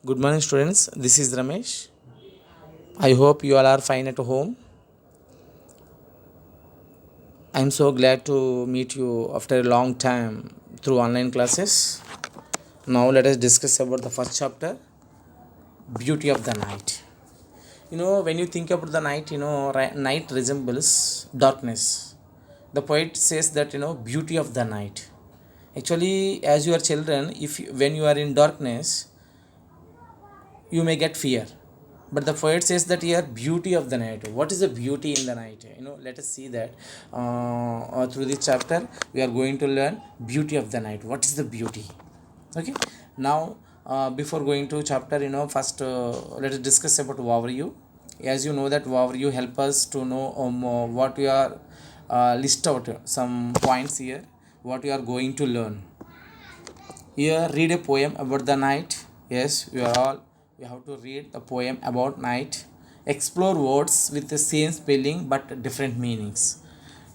Good morning, students. This is Ramesh. I hope you all are fine at home. I'm so glad to meet you after a long time through online classes. Now, let us discuss about the first chapter, Beauty of the Night. When you think about the night, night resembles darkness. The poet says that, beauty of the night. Actually, as you are children, when you are in darkness, you may get fear, but the poet says that here beauty of the night. What is the beauty in the night? Let us see that through this chapter we are going to learn beauty of the night. What is the beauty? Okay. Now, before going to chapter, first let us discuss about overview. As you know that overview help us to know what we are list out some points here, what we are going to learn. Here, read a poem about the night. Yes, we have to read a poem about night. Explore words with the same spelling but different meanings.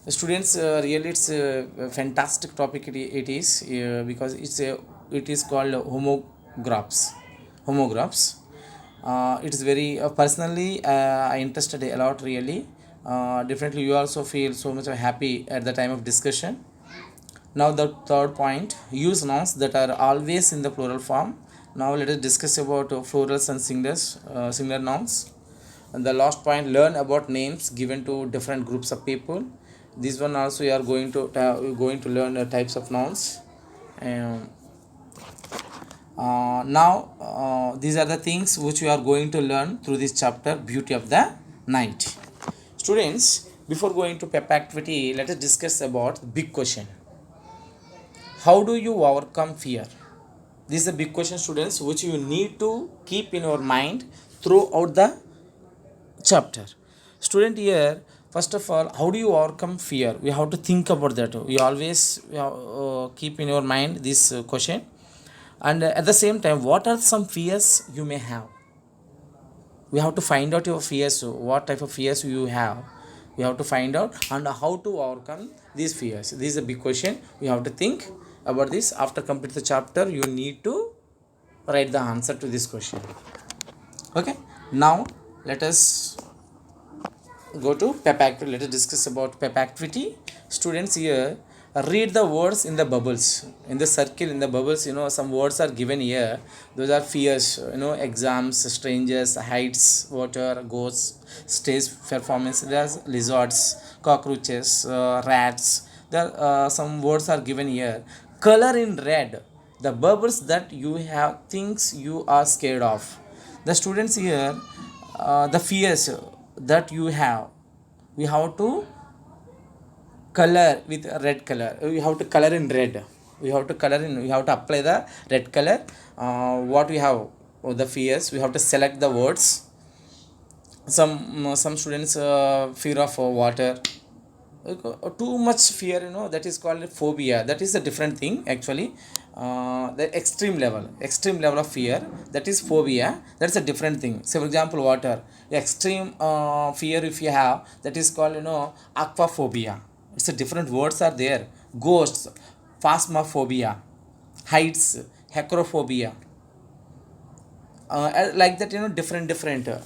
Students, really, it's a fantastic topic. It is because it is called homographs. Homographs. It's very personally I interested a lot. Really, definitely you also feel so much happy at the time of discussion. Now the third point, use nouns that are always in the plural form. Now let us discuss about plurals and singular nouns. And the last point, learn about names given to different groups of people. This one also we are going to learn types of nouns. Um, these are the things which we are going to learn through this chapter, Beauty of the Night. Students, before going to pep activity, let us discuss about the big question. How do you overcome fear? This is a big question, students, which you need to keep in your mind throughout the chapter. Student, here, first of all, how do you overcome fear? We have to think about that. We always keep in your mind this question. And at the same time, what are some fears you may have? We have to find out your fears, what type of fears you have. We have to find out and how to overcome these fears. This is a big question. We have to think about this. After complete the chapter, you need to write the answer to this question. Okay. Now let us go to pep activity. Let us discuss about pep activity. Students, here read the words in the bubbles, in the circle, in the bubbles. Some words are given here. Those are fears. Exams, strangers, heights, water, ghosts, stage performance. There's lizards, cockroaches, rats. There some words are given here. Color in red the bubbles that you have, things you are scared of. The students here, the fears that you have, we have to color with a red color. We have to color in red. We have to apply the red color. What we have, the fears, we have to select the words. Some students fear of water. Too much fear, that is called phobia. That is a different thing actually. The extreme level of fear, that is phobia. That's a different thing. So for example, water, the extreme fear if you have, that is called aquaphobia. It's a different words are there. Ghosts, phasmophobia. Heights, heterophobia. Like that, different at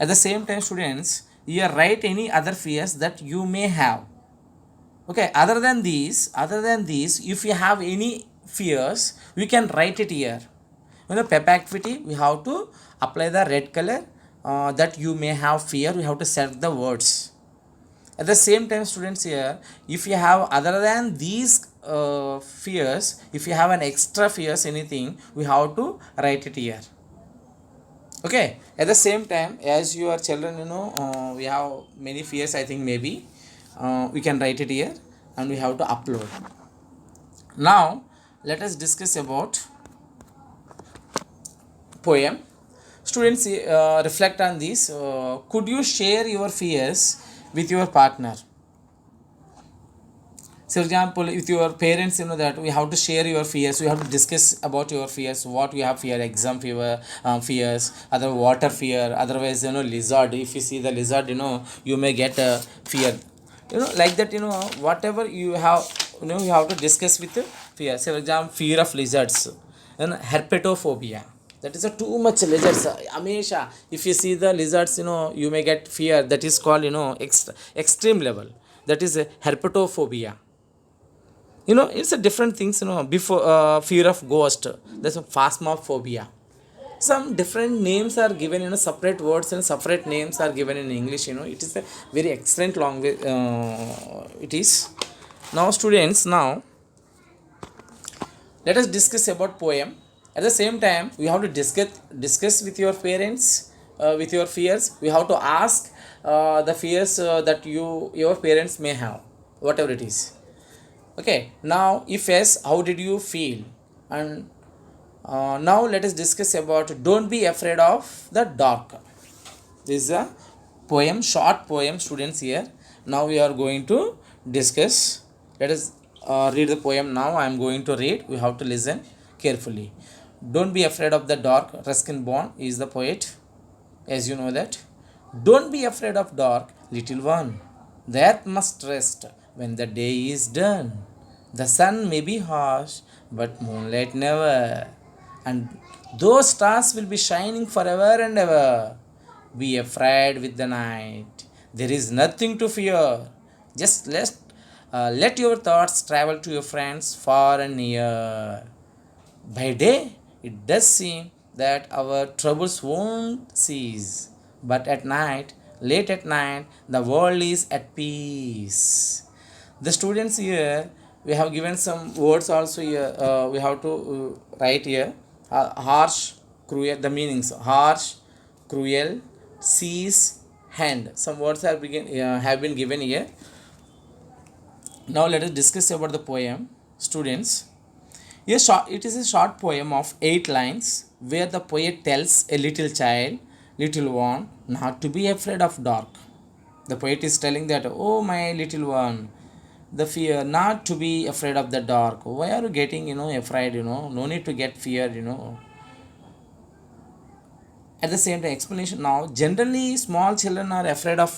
the same time, students, you write any other fears that you may have. Okay, other than these, if you have any fears, we can write it here. Pep activity, we have to apply the red color that you may have fear. We have to select the words. At the same time, students, here, if you have other than these fears, if you have an extra fears anything, we have to write it here. Okay. At the same time, as you are children, we have many fears, I think, maybe we can write it here and we have to upload. Now let us discuss about poem. Students, reflect on this. Could you share your fears with your partner? So, for example, with your parents, that we have to share your fears. We have to discuss about your fears. What we have fear, exam fear, fears, other water fear. Otherwise, lizard. If you see the lizard, you may get a fear. Like that. Whatever you have, you have to discuss with fear. So, for example, fear of lizards, herpetophobia. That is a too much lizards. Amesha, if you see the lizards, you may get fear. That is called, extreme level. That is a herpetophobia. It's a different things. Before fear of ghost. That's a phasmophobia. Some different names are given, separate words and separate names are given in English. It is a very excellent language. It is. Now, students, now let us discuss about poem. At the same time, we have to discuss with your parents, with your fears. We have to ask the fears that your parents may have, whatever it is. Okay. Now, if yes, how did you feel? And now let us discuss about don't be afraid of the dark. This is a poem, short poem, students. Here now we are going to discuss. Let us read the poem. Now I am going to read. We have to listen carefully. Don't be afraid of the dark. Ruskin Bond is the poet, as you know that. Don't be afraid of dark, little one. The earth must rest when the day is done. The sun may be harsh, but moonlight never. And those stars will be shining forever and ever. Be afraid with the night. There is nothing to fear. Just let your thoughts travel to your friends far and near. By day, it does seem that our troubles won't cease. But at night, late at night, the world is at peace. The students here, we have given some words also here. We have to write here. Harsh, cruel, the meanings. Harsh, cruel, seize, hand. Some words have been given here. Now let us discuss about the poem. Students, it is a short poem of 8 lines where the poet tells a little child, little one, not to be afraid of dark. The poet is telling that, oh my little one, the fear, not to be afraid of the dark. Why are you getting, afraid, no need to get fear, At the same time, explanation now, generally small children are afraid of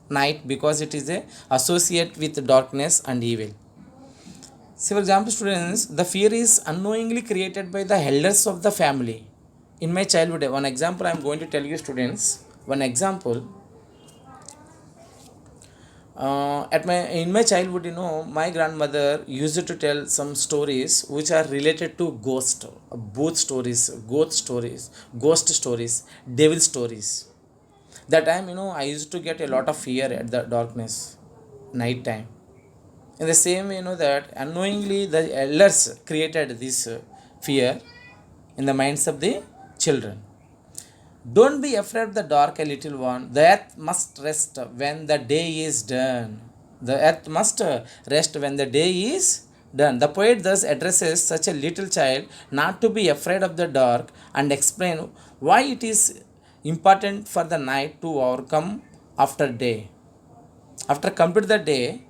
night because it is a associate with darkness and evil. So, for example, students, the fear is unknowingly created by the elders of the family. In my childhood, one example I am going to tell you, students. One example. In my childhood, my grandmother used to tell some stories which are related to ghost stories, devil stories. That time, I used to get a lot of fear at the darkness, night time. In the same way, that unknowingly the elders created this fear in the minds of the children. Don't be afraid of the dark, a little one. The earth must rest when the day is done. The earth must rest when the day is done. The poet thus addresses such a little child not to be afraid of the dark and explain why it is important for the night to overcome after day. After complete the day,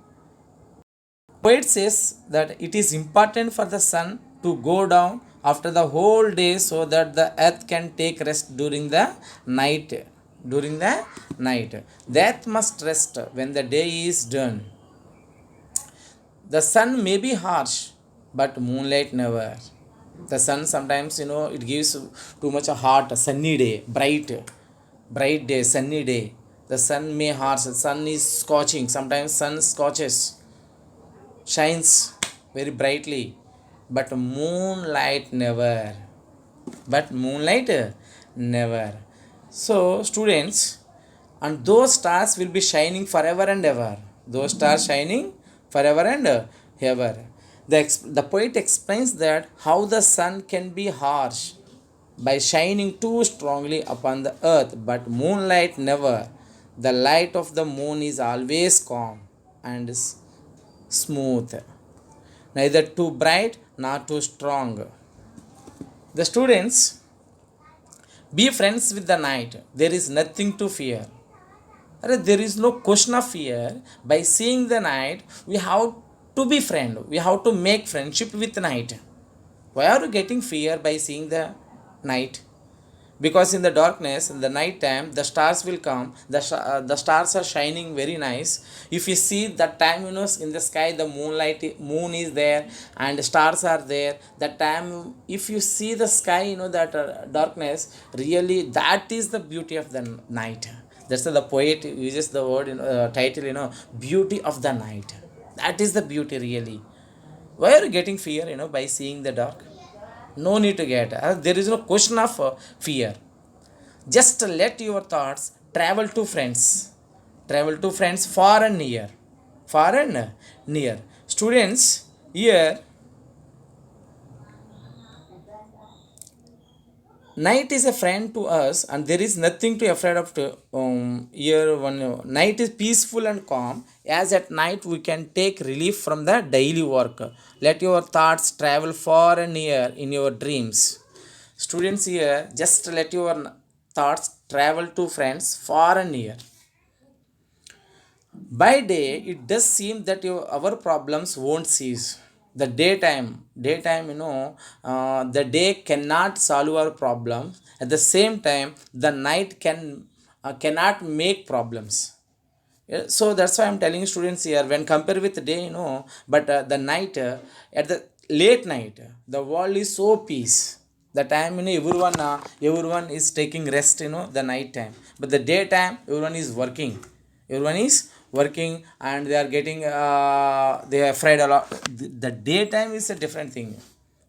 poet says that it is important for the sun to go down after the whole day so that the earth can take rest during the night. The earth must rest when the day is done. The sun may be harsh, but moonlight never. The sun sometimes, it gives too much a hot, sunny day, bright day, sunny day. The sun may harsh, the sun is scorching. Sometimes sun scorches, shines very brightly, but moonlight never. So, students, and those stars will be shining forever and ever. Those stars shining forever and ever. The poet explains that how the sun can be harsh by shining too strongly upon the earth, but moonlight never. The light of the moon is always calm and smooth, neither too bright nor too strong. The students, be friends with the night. There is nothing to fear. There is no question of fear. By seeing the night, we have to be friend. We have to make friendship with night. Why are you getting fear by seeing the night? because in the darkness, in the night time, the stars will come. The stars are shining very nice. If you see that time, in the sky the moon is there and stars are there. That time, if you see the sky, that darkness, really that is the beauty of the night. That's why the poet uses the word, title, beauty of the night. That is the beauty, really. Why are you getting fear, by seeing the dark? No need to get. There is no question of fear. Just let your thoughts travel to friends. Travel to friends far and near. Far and near. Students, here, night is a friend to us and there is nothing to afraid of. Here, one night is peaceful and calm. As at night, we can take relief from the daily work. Let your thoughts travel far and near in your dreams. Students, here, just let your thoughts travel to friends far and near. By day, it does seem that our problems won't cease. The daytime, the day cannot solve our problems. At the same time, the night cannot make problems. Yeah, so that's why I'm telling students here, when compared with the day, but the night, at the late night, the world is so peace. The time, everyone is taking rest, the night time. But the daytime, everyone is working. Everyone is working and they are getting, they are afraid a lot. The daytime is a different thing.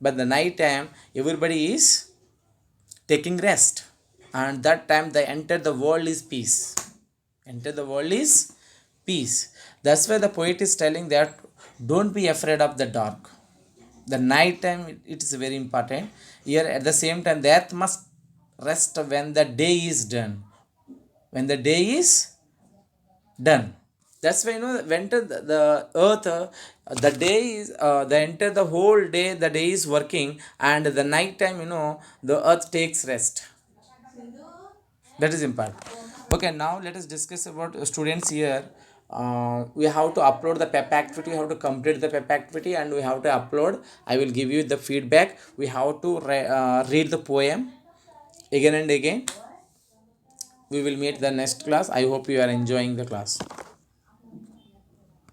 But the night time, everybody is taking rest. And that time, they enter the world is peace. Enter the world is peace. That's why the poet is telling that don't be afraid of the dark. The night time, it is very important. Here at the same time, that must rest when the day is done. When the day is done. That's why, when the earth, the day is, the enter the whole day, the day is working, and the night time, the earth takes rest. That is important. Okay, now let us discuss about students here. We have to upload the pep activity, we have to complete the pep activity, and we have to upload. I will give you the feedback. We have to read the poem again and again. We will meet the next class. I hope you are enjoying the class.